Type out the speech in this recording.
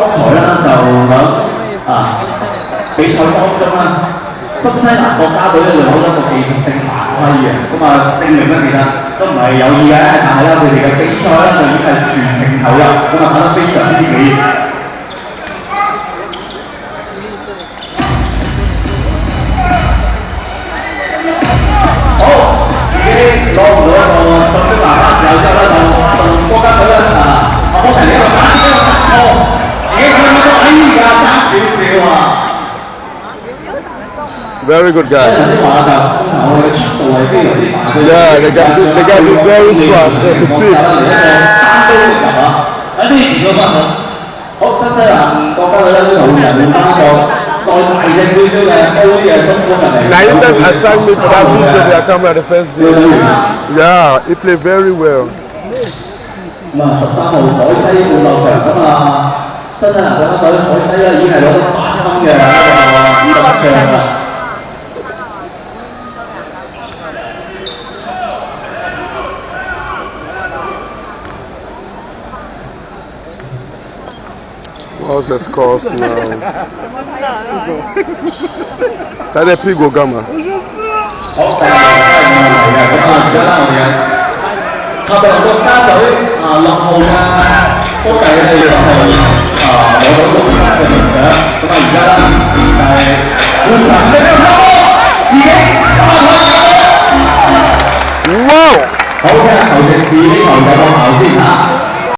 剛才啦就響比賽當中啦，新西蘭國家隊咧就攞咗一個技術性犯規嘅，咁證明咧其實都唔係有意嘅，但係咧佢哋嘅比賽咧就已經係全程投入，打得非常之激烈。好，已經攞唔到一個進攻籃板，然後之後咧就國家隊咧波神呢個打呢個突破，已經差唔多，哎呀爭少少啊！ Very good guy. Yeah, they got to be very strong. The speed. 喺呢前個分好，新西蘭國家隊咧都同人換翻一個再大隻少少嘅高啲嘅中鋒入嚟。Now you can assign me to that picture they are coming at the first game. Yeah, he played very well. 咁13號海西半路場新西蘭國家隊海西咧已經係攞到8分嘅一個得獎啦。 What's the scores now? Tade Pigo Gama. 好，第二個係問題嘅，而家我哋嘅合作國家隊6號嘅波弟咧就係攞到6分嘅名獎。